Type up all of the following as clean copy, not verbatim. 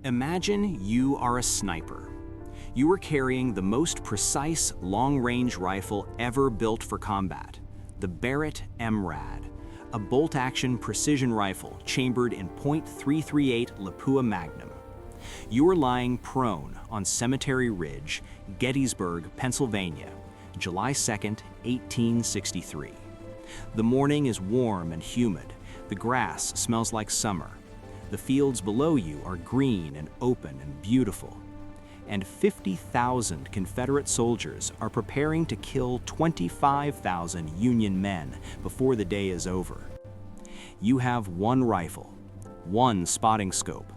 Imagine you are a sniper. You are carrying the most precise long-range rifle ever built for combat, the Barrett MRAD, a bolt-action precision rifle chambered in .338 Lapua Magnum. You are lying prone on Cemetery Ridge, Gettysburg, Pennsylvania, July 2, 1863. The morning is warm and humid. The grass smells like summer. The fields below you are green and open and beautiful. And 50,000 Confederate soldiers are preparing to kill 25,000 Union men before the day is over. You have one rifle, one spotting scope,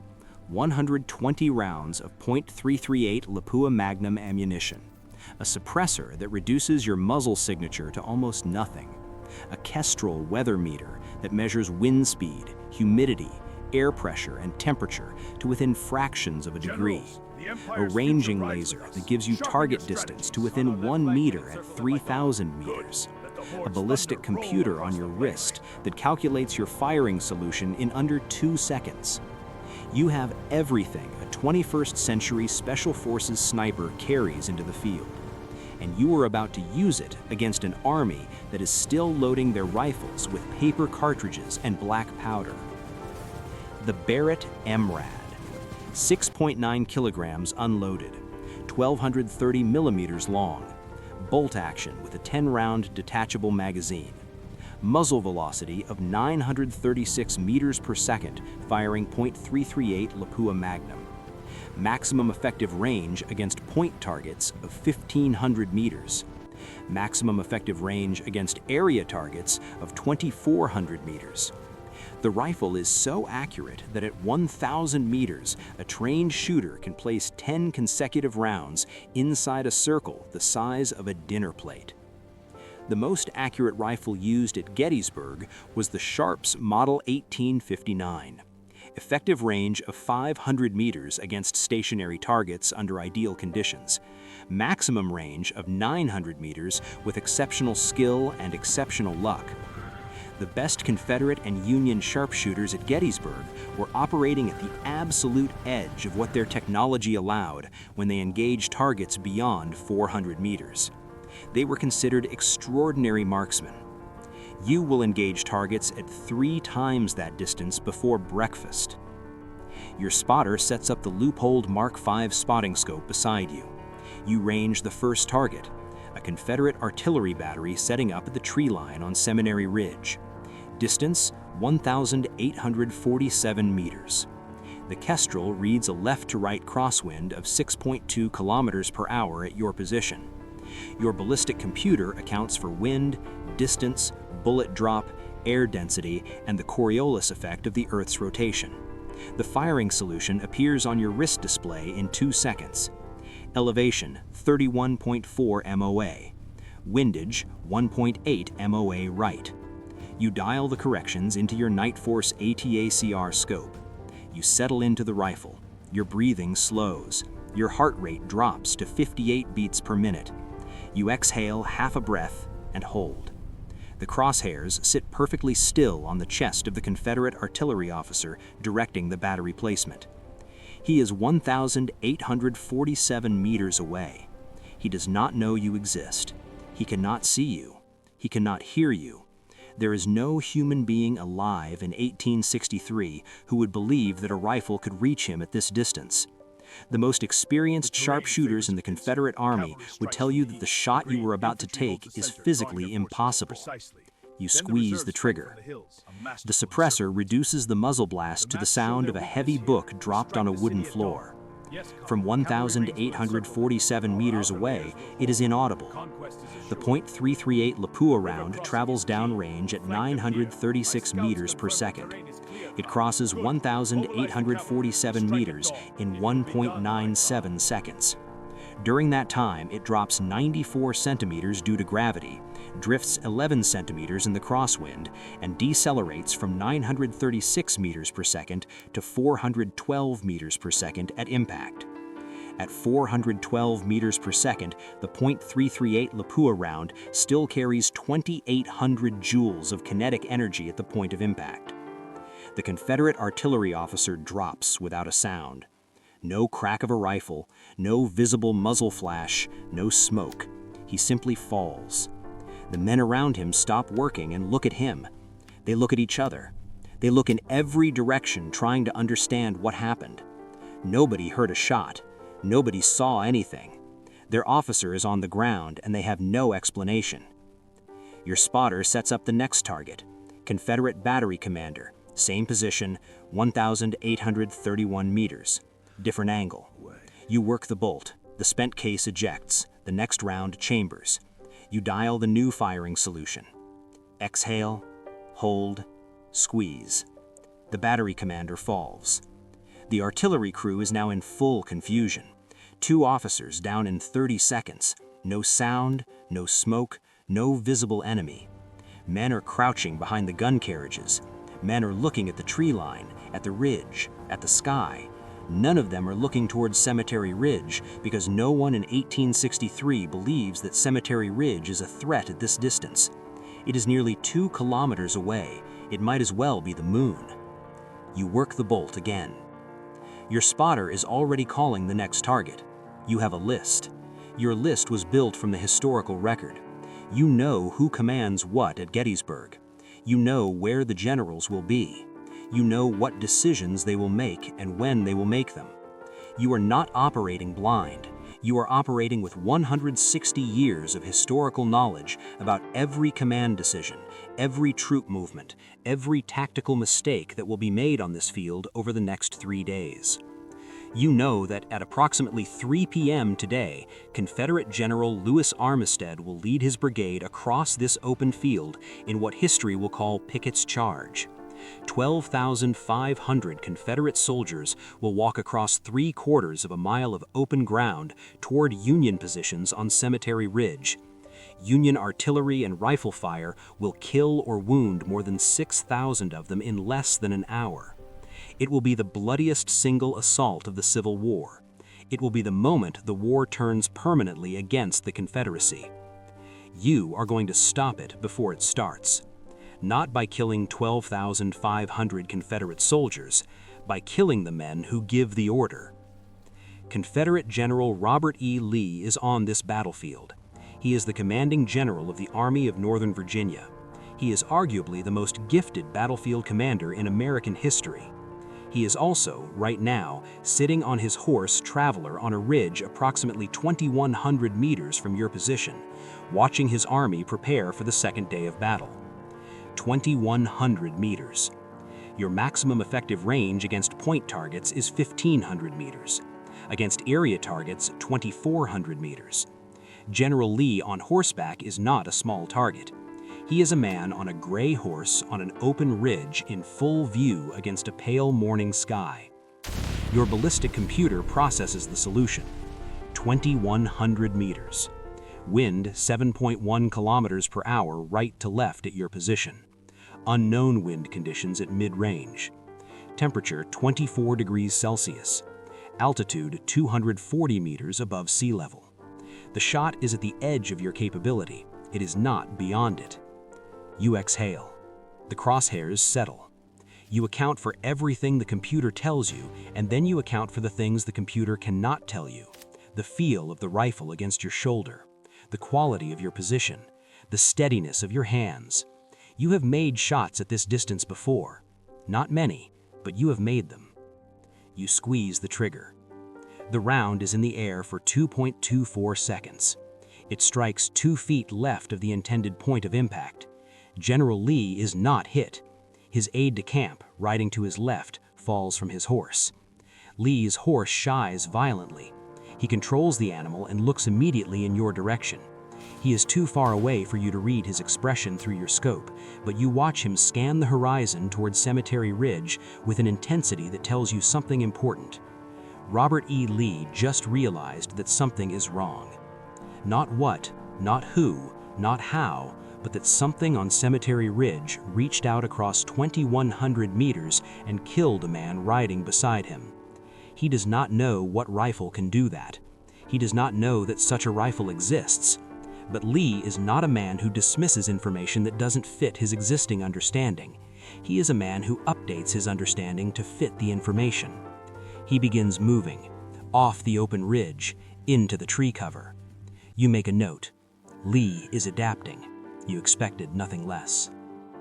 120 rounds of .338 Lapua Magnum ammunition, a suppressor that reduces your muzzle signature to almost nothing, a Kestrel weather meter that measures wind speed, humidity, air pressure, and temperature to within fractions of a degree, a ranging laser that gives you target distance to within 1 meter at 3,000 meters, a ballistic computer on your wrist that calculates your firing solution in under 2 seconds. You have everything a 21st century Special Forces sniper carries into the field, and you are about to use it against an army that is still loading their rifles with paper cartridges and black powder. The Barrett MRAD, 6.9 kilograms unloaded, 1,230 millimeters long, bolt action with a 10-round detachable magazine, muzzle velocity of 936 meters per second, firing .338 Lapua Magnum, maximum effective range against point targets of 1,500 meters, maximum effective range against area targets of 2,400 meters. The rifle is so accurate that at 1,000 meters, a trained shooter can place 10 consecutive rounds inside a circle the size of a dinner plate. The most accurate rifle used at Gettysburg was the Sharps Model 1859. Effective range of 500 meters against stationary targets under ideal conditions. Maximum range of 900 meters with exceptional skill and exceptional luck. The best Confederate and Union sharpshooters at Gettysburg were operating at the absolute edge of what their technology allowed when they engaged targets beyond 400 meters. They were considered extraordinary marksmen. You will engage targets at 3 times that distance before breakfast. Your spotter sets up the loopholed Mark V spotting scope beside you. You range the first target, a Confederate artillery battery setting up at the tree line on Seminary Ridge. Distance, 1,847 meters. The Kestrel reads a left-to-right crosswind of 6.2 kilometers per hour at your position. Your ballistic computer accounts for wind, distance, bullet drop, air density, and the Coriolis effect of the Earth's rotation. The firing solution appears on your wrist display in 2 seconds. Elevation, 31.4 MOA. Windage, 1.8 MOA right. You dial the corrections into your Nightforce ATACR scope. You settle into the rifle. Your breathing slows. Your heart rate drops to 58 beats per minute. You exhale half a breath and hold. The crosshairs sit perfectly still on the chest of the Confederate artillery officer directing the battery placement. He is 1,847 meters away. He does not know you exist. He cannot see you. He cannot hear you. There is no human being alive in 1863 who would believe that a rifle could reach him at this distance. The most experienced sharpshooters in the Confederate Army would tell you that the shot you were about to take is physically impossible. You squeeze the trigger. The suppressor reduces the muzzle blast to the sound of a heavy book dropped on a wooden floor. From 1,847 meters away, it is inaudible. The .338 Lapua round travels downrange at 936 meters per second. It crosses 1,847 meters in 1.97 seconds. During that time, it drops 94 centimeters due to gravity, drifts 11 centimeters in the crosswind, and decelerates from 936 meters per second to 412 meters per second at impact. At 412 meters per second, the .338 Lapua round still carries 2,800 joules of kinetic energy at the point of impact. The Confederate artillery officer drops without a sound. No crack of a rifle, no visible muzzle flash, no smoke. He simply falls. The men around him stop working and look at him. They look at each other. They look in every direction trying to understand what happened. Nobody heard a shot. Nobody saw anything. Their officer is on the ground and they have no explanation. Your spotter sets up the next target. Confederate battery commander. Same position, 1,831 meters. Different angle. You work the bolt. The spent case ejects. The next round chambers. You dial the new firing solution. Exhale, hold, squeeze. The battery commander falls. The artillery crew is now in full confusion. 2 officers down in 30 seconds. No sound, no smoke, no visible enemy. Men are crouching behind the gun carriages. Men are looking at the tree line, at the ridge, at the sky. None of them are looking towards Cemetery Ridge because no one in 1863 believes that Cemetery Ridge is a threat at this distance. It is nearly 2 kilometers away. It might as well be the moon. You work the bolt again. Your spotter is already calling the next target. You have a list. Your list was built from the historical record. You know who commands what at Gettysburg. You know where the generals will be. You know what decisions they will make and when they will make them. You are not operating blind. You are operating with 160 years of historical knowledge about every command decision, every troop movement, every tactical mistake that will be made on this field over the next 3 days. You know that at approximately 3 p.m. today, Confederate General Lewis Armistead will lead his brigade across this open field in what history will call Pickett's Charge. 12,500 Confederate soldiers will walk across 3/4 of a mile of open ground toward Union positions on Cemetery Ridge. Union artillery and rifle fire will kill or wound more than 6,000 of them in less than an hour. It will be the bloodiest single assault of the Civil War. It will be the moment the war turns permanently against the Confederacy. You are going to stop it before it starts. Not by killing 12,500 Confederate soldiers, by killing the men who give the order. Confederate General Robert E. Lee is on this battlefield. He is the commanding general of the Army of Northern Virginia. He is arguably the most gifted battlefield commander in American history. He is also, right now, sitting on his horse Traveler on a ridge approximately 2,100 meters from your position, watching his army prepare for the second day of battle. 2,100 meters. Your maximum effective range against point targets is 1,500 meters. Against area targets, 2,400 meters. General Lee on horseback is not a small target. He is a man on a gray horse on an open ridge in full view against a pale morning sky. Your ballistic computer processes the solution. 2,100 meters. Wind 7.1 kilometers per hour right to left at your position. Unknown wind conditions at mid-range. Temperature 24 degrees Celsius. Altitude 240 meters above sea level. The shot is at the edge of your capability. It is not beyond it. You exhale. The crosshairs settle. You account for everything the computer tells you, and then you account for the things the computer cannot tell you. The feel of the rifle against your shoulder, the quality of your position, the steadiness of your hands. You have made shots at this distance before. Not many, but you have made them. You squeeze the trigger. The round is in the air for 2.24 seconds. It strikes 2 feet left of the intended point of impact. General Lee is not hit. His aide-de-camp, riding to his left, falls from his horse. Lee's horse shies violently. He controls the animal and looks immediately in your direction. He is too far away for you to read his expression through your scope, but you watch him scan the horizon toward Cemetery Ridge with an intensity that tells you something important. Robert E. Lee just realized that something is wrong. Not what, not who, not how, but that something on Cemetery Ridge reached out across 2,100 meters and killed a man riding beside him. He does not know what rifle can do that. He does not know that such a rifle exists. But Lee is not a man who dismisses information that doesn't fit his existing understanding. He is a man who updates his understanding to fit the information. He begins moving, off the open ridge, into the tree cover. You make a note. Lee is adapting. You expected nothing less.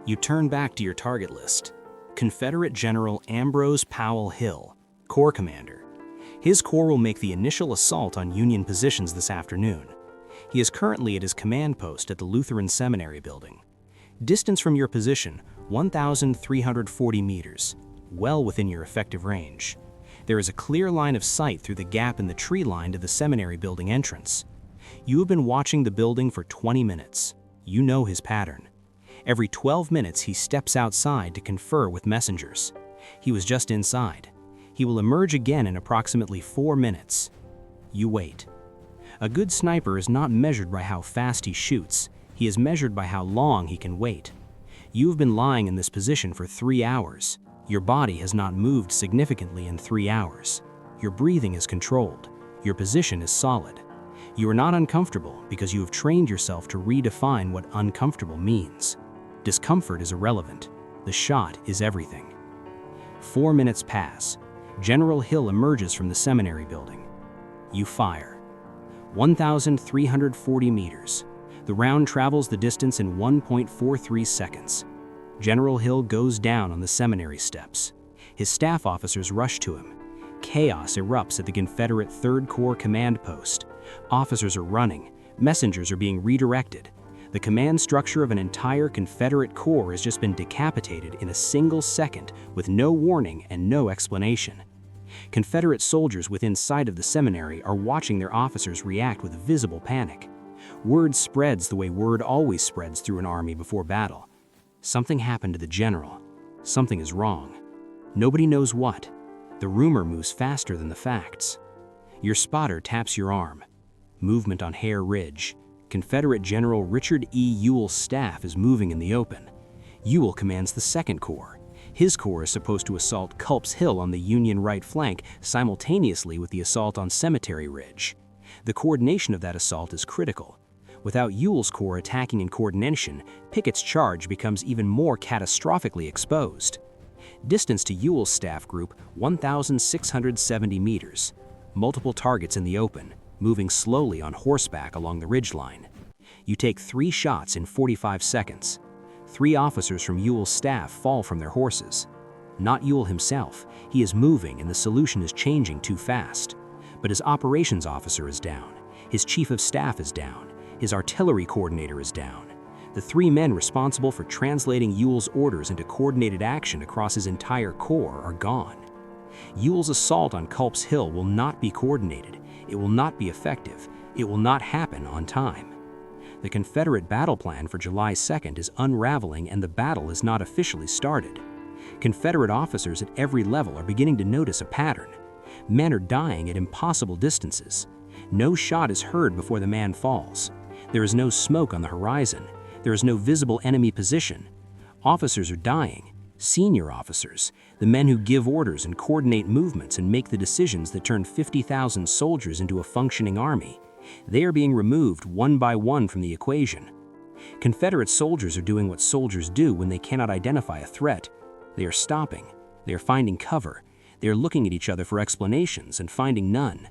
You turn back to your target list. Confederate General Ambrose Powell Hill, Corps Commander. His corps will make the initial assault on Union positions this afternoon. He is currently at his command post at the Lutheran Seminary building. Distance from your position, 1,340 meters, well within your effective range. There is a clear line of sight through the gap in the tree line to the seminary building entrance. You have been watching the building for 20 minutes. You know his pattern. Every 12 minutes he steps outside to confer with messengers. He was just inside. He will emerge again in approximately 4 minutes. You wait. A good sniper is not measured by how fast he shoots. He is measured by how long he can wait. You have been lying in this position for 3 hours. Your body has not moved significantly in 3 hours. Your breathing is controlled. Your position is solid. You are not uncomfortable because you have trained yourself to redefine what uncomfortable means. Discomfort is irrelevant. The shot is everything. 4 minutes pass. General Hill emerges from the seminary building. You fire. 1,340 meters. The round travels the distance in 1.43 seconds. General Hill goes down on the seminary steps. His staff officers rush to him. Chaos erupts at the Confederate 3rd Corps command post. Officers are running. Messengers are being redirected. The command structure of an entire Confederate corps has just been decapitated in a single second with no warning and no explanation. Confederate soldiers within sight of the seminary are watching their officers react with visible panic. Word spreads the way word always spreads through an army before battle. Something happened to the general. Something is wrong. Nobody knows what. The rumor moves faster than the facts. Your spotter taps your arm. Movement on Hare Ridge. Confederate General Richard E. Ewell's staff is moving in the open. Ewell commands the 2nd Corps. His corps is supposed to assault Culp's Hill on the Union right flank simultaneously with the assault on Cemetery Ridge. The coordination of that assault is critical. Without Ewell's corps attacking in coordination, Pickett's charge becomes even more catastrophically exposed. Distance to Ewell's staff group, 1,670 meters. Multiple targets in the open, moving slowly on horseback along the ridgeline. You take 3 shots in 45 seconds. 3 officers from Ewell's staff fall from their horses. Not Ewell himself. He is moving and the solution is changing too fast. But his operations officer is down. His chief of staff is down. His artillery coordinator is down. The 3 men responsible for translating Ewell's orders into coordinated action across his entire corps are gone. Ewell's assault on Culp's Hill will not be coordinated. It will not be effective. It will not happen on time. The Confederate battle plan for July 2nd is unraveling and the battle is not officially started. Confederate officers at every level are beginning to notice a pattern. Men are dying at impossible distances. No shot is heard before the man falls. There is no smoke on the horizon. There is no visible enemy position. Officers are dying. Senior officers, the men who give orders and coordinate movements and make the decisions that turn 50,000 soldiers into a functioning army. They are being removed one by one from the equation. Confederate soldiers are doing what soldiers do when they cannot identify a threat. They are stopping. They are finding cover. They are looking at each other for explanations and finding none.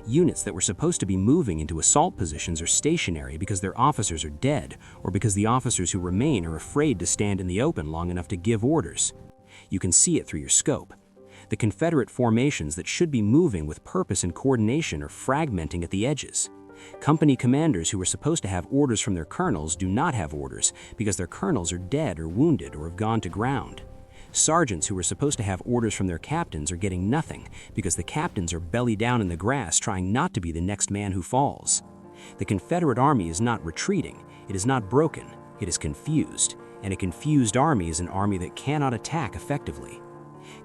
Units that were supposed to be moving into assault positions are stationary because their officers are dead or because the officers who remain are afraid to stand in the open long enough to give orders. You can see it through your scope. The Confederate formations that should be moving with purpose and coordination are fragmenting at the edges. Company commanders who were supposed to have orders from their colonels do not have orders because their colonels are dead or wounded or have gone to ground. Sergeants who were supposed to have orders from their captains are getting nothing because the captains are belly down in the grass trying not to be the next man who falls. The Confederate army is not retreating, it is not broken, it is confused, and a confused army is an army that cannot attack effectively.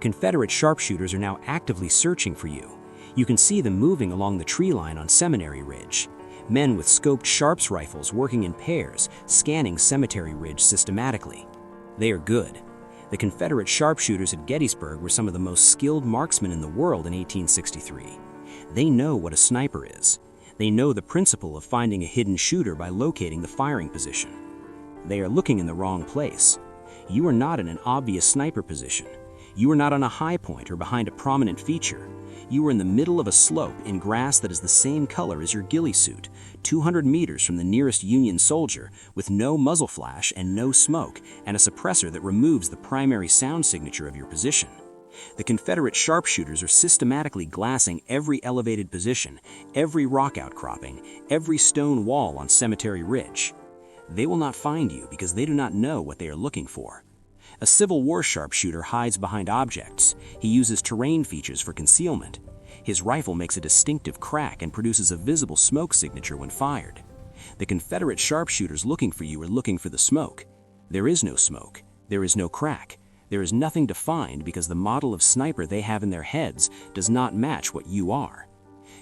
Confederate sharpshooters are now actively searching for you. You can see them moving along the tree line on Seminary Ridge. Men with scoped Sharps rifles working in pairs, scanning Cemetery Ridge systematically. They are good. The Confederate sharpshooters at Gettysburg were some of the most skilled marksmen in the world in 1863. They know what a sniper is. They know the principle of finding a hidden shooter by locating the firing position. They are looking in the wrong place. You are not in an obvious sniper position. You are not on a high point or behind a prominent feature. You were in the middle of a slope in grass that is the same color as your ghillie suit, 200 meters from the nearest Union soldier, with no muzzle flash and no smoke, and a suppressor that removes the primary sound signature of your position. The Confederate sharpshooters are systematically glassing every elevated position, every rock outcropping, every stone wall on Cemetery Ridge. They will not find you because they do not know what they are looking for. A Civil War sharpshooter hides behind objects. He uses terrain features for concealment. His rifle makes a distinctive crack and produces a visible smoke signature when fired. The Confederate sharpshooters looking for you are looking for the smoke. There is no smoke. There is no crack. There is nothing to find because the model of sniper they have in their heads does not match what you are.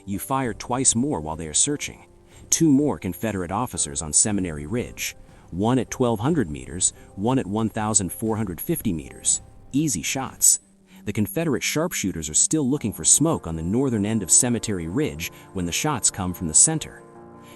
You fire twice more while they are searching. 2 more Confederate officers on Seminary Ridge. One at 1,200 meters, one at 1,450 meters. Easy shots. The Confederate sharpshooters are still looking for smoke on the northern end of Cemetery Ridge when the shots come from the center.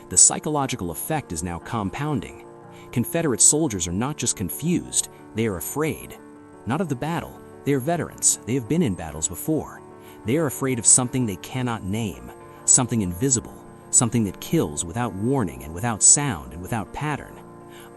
The psychological effect is now compounding. Confederate soldiers are not just confused, they are afraid. Not of the battle, they are veterans, they have been in battles before. They are afraid of something they cannot name, something invisible, something that kills without warning and without sound and without pattern.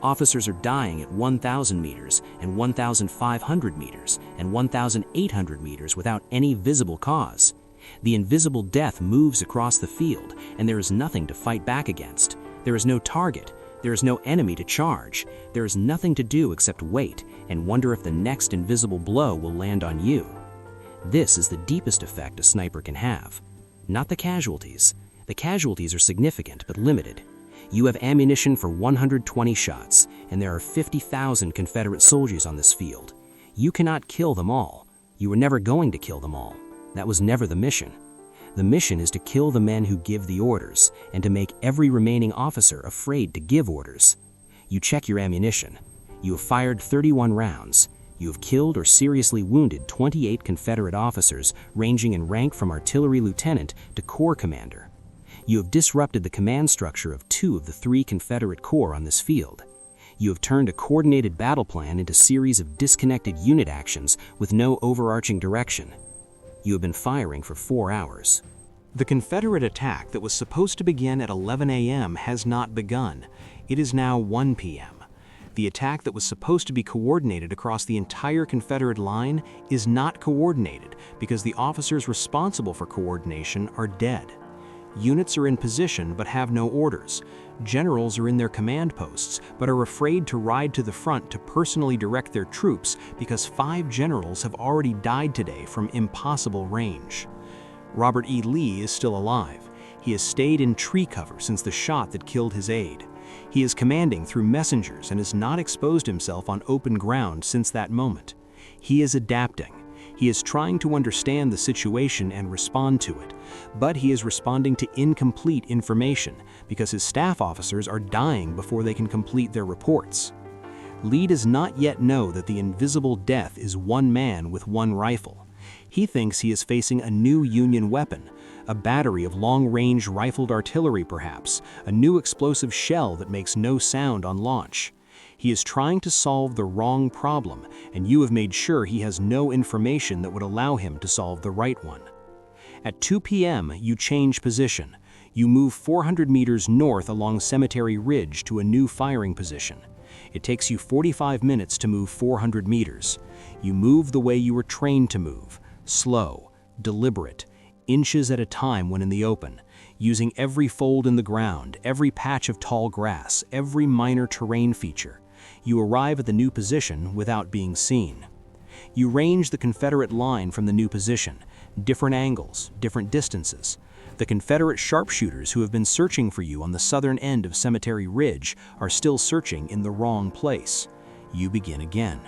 Officers are dying at 1,000 meters and 1,500 meters and 1,800 meters without any visible cause. The invisible death moves across the field, and there is nothing to fight back against. There is no target. There is no enemy to charge. There is nothing to do except wait and wonder if the next invisible blow will land on you. This is the deepest effect a sniper can have. Not the casualties. The casualties are significant but limited. You have ammunition for 120 shots, and there are 50,000 Confederate soldiers on this field. You cannot kill them all. You were never going to kill them all. That was never the mission. The mission is to kill the men who give the orders, and to make every remaining officer afraid to give orders. You check your ammunition. You have fired 31 rounds. You have killed or seriously wounded 28 Confederate officers, ranging in rank from artillery lieutenant to corps commander. You have disrupted the command structure of 2 of the 3 Confederate corps on this field. You have turned a coordinated battle plan into a series of disconnected unit actions with no overarching direction. You have been firing for 4 hours. The Confederate attack that was supposed to begin at 11 a.m. has not begun. It is now 1 p.m. The attack that was supposed to be coordinated across the entire Confederate line is not coordinated because the officers responsible for coordination are dead. Units are in position but have no orders. Generals are in their command posts but are afraid to ride to the front to personally direct their troops because 5 generals have already died today from impossible range. Robert E. Lee is still alive. He has stayed in tree cover since the shot that killed his aide. He is commanding through messengers and has not exposed himself on open ground since that moment. He is adapting. He is trying to understand the situation and respond to it, but he is responding to incomplete information because his staff officers are dying before they can complete their reports. Lee does not yet know that the invisible death is 1 man with 1 rifle. He thinks he is facing a new Union weapon, a battery of long-range rifled artillery perhaps, a new explosive shell that makes no sound on launch. He is trying to solve the wrong problem, and you have made sure he has no information that would allow him to solve the right one. At 2 p.m., you change position. You move 400 meters north along Cemetery Ridge to a new firing position. It takes you 45 minutes to move 400 meters. You move the way you were trained to move, slow, deliberate, inches at a time when in the open, using every fold in the ground, every patch of tall grass, every minor terrain feature. You arrive at the new position without being seen. You range the Confederate line from the new position, different angles, different distances. The Confederate sharpshooters who have been searching for you on the southern end of Cemetery Ridge are still searching in the wrong place. You begin again.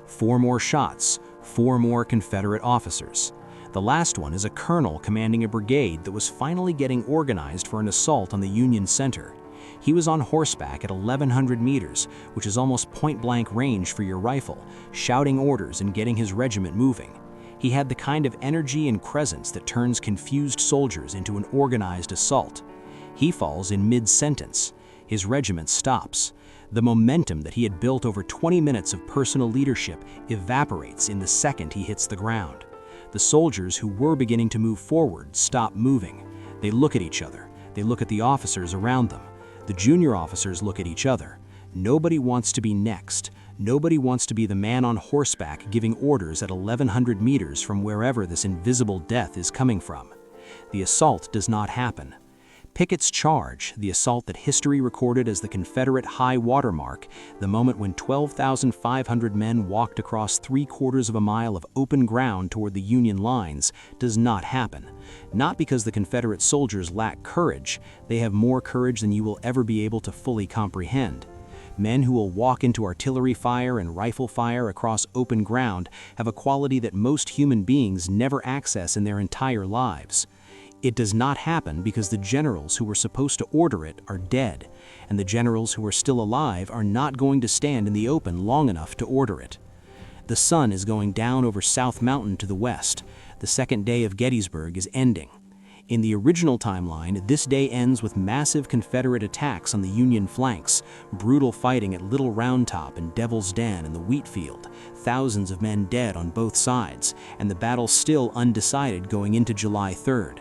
4 more shots, 4 more Confederate officers. The last one is a colonel commanding a brigade that was finally getting organized for an assault on the Union center. He was on horseback at 1,100 meters, which is almost point-blank range for your rifle, shouting orders and getting his regiment moving. He had the kind of energy and presence that turns confused soldiers into an organized assault. He falls in mid-sentence. His regiment stops. The momentum that he had built over 20 minutes of personal leadership evaporates in the second he hits the ground. The soldiers who were beginning to move forward stop moving. They look at each other. They look at the officers around them. The junior officers look at each other. Nobody wants to be next. Nobody wants to be the man on horseback giving orders at 1,100 meters from wherever this invisible death is coming from. The assault does not happen. Pickett's charge, the assault that history recorded as the Confederate high water mark, the moment when 12,500 men walked across 3/4 of a mile of open ground toward the Union lines, does not happen. Not because the Confederate soldiers lack courage. They have more courage than you will ever be able to fully comprehend. Men who will walk into artillery fire and rifle fire across open ground have a quality that most human beings never access in their entire lives. It does not happen because the generals who were supposed to order it are dead, and the generals who are still alive are not going to stand in the open long enough to order it. The sun is going down over South Mountain to the west. The second day of Gettysburg is ending. In the original timeline, this day ends with massive Confederate attacks on the Union flanks, brutal fighting at Little Round Top and Devil's Den in the wheat field, thousands of men dead on both sides, and the battle still undecided going into July 3rd.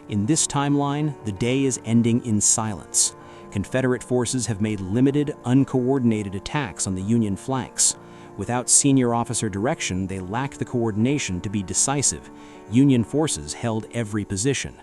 In this timeline, the day is ending in silence. Confederate forces have made limited, uncoordinated attacks on the Union flanks. Without senior officer direction, they lack the coordination to be decisive. Union forces held every position.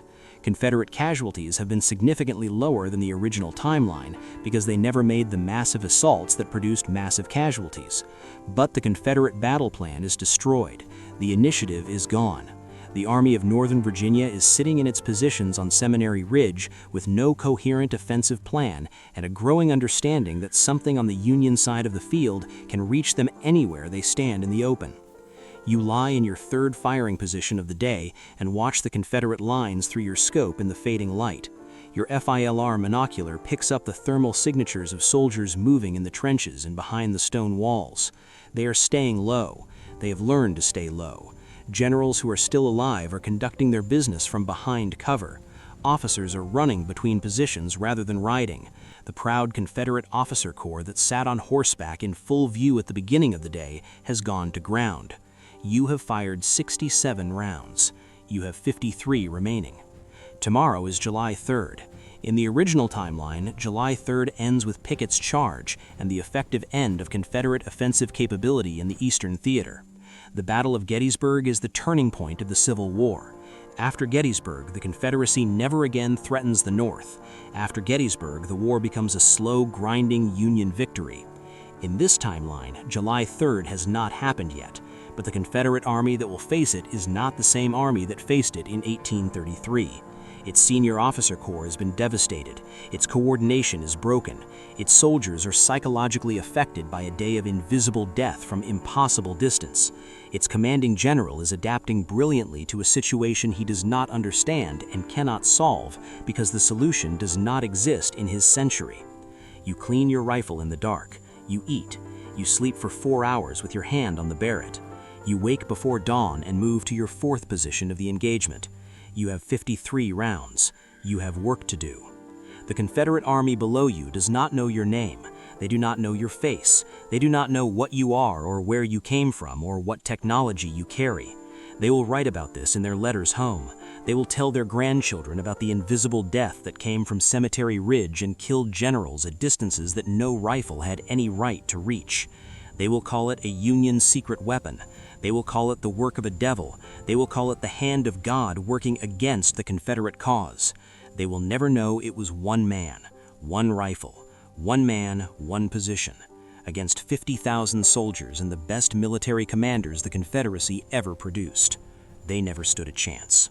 Confederate casualties have been significantly lower than the original timeline because they never made the massive assaults that produced massive casualties. But the Confederate battle plan is destroyed. The initiative is gone. The Army of Northern Virginia is sitting in its positions on Seminary Ridge with no coherent offensive plan and a growing understanding that something on the Union side of the field can reach them anywhere they stand in the open. You lie in your third firing position of the day and watch the Confederate lines through your scope in the fading light. Your FILR monocular picks up the thermal signatures of soldiers moving in the trenches and behind the stone walls. They are staying low. They have learned to stay low. Generals who are still alive are conducting their business from behind cover. Officers are running between positions rather than riding. The proud Confederate officer corps that sat on horseback in full view at the beginning of the day has gone to ground. You have fired 67 rounds. You have 53 remaining. Tomorrow is July 3rd. In the original timeline, July 3rd ends with Pickett's charge and the effective end of Confederate offensive capability in the Eastern Theater. The Battle of Gettysburg is the turning point of the Civil War. After Gettysburg, the Confederacy never again threatens the North. After Gettysburg, the war becomes a slow, grinding Union victory. In this timeline, July 3rd has not happened yet, but the Confederate Army that will face it is not the same army that faced it in 1833. Its senior officer corps has been devastated. Its coordination is broken. Its soldiers are psychologically affected by a day of invisible death from impossible distance. Its commanding general is adapting brilliantly to a situation he does not understand and cannot solve because the solution does not exist in his century. You clean your rifle in the dark. You eat. You sleep for 4 hours with your hand on the Barrett. You wake before dawn and move to your fourth position of the engagement. You have 53 rounds. You have work to do. The Confederate Army below you does not know your name. They do not know your face. They do not know what you are or where you came from or what technology you carry. They will write about this in their letters home. They will tell their grandchildren about the invisible death that came from Cemetery Ridge and killed generals at distances that no rifle had any right to reach. They will call it a Union secret weapon. They will call it the work of a devil. They will call it the hand of God working against the Confederate cause. They will never know it was one man, one rifle, one man, one position, against 50,000 soldiers and the best military commanders the Confederacy ever produced. They never stood a chance.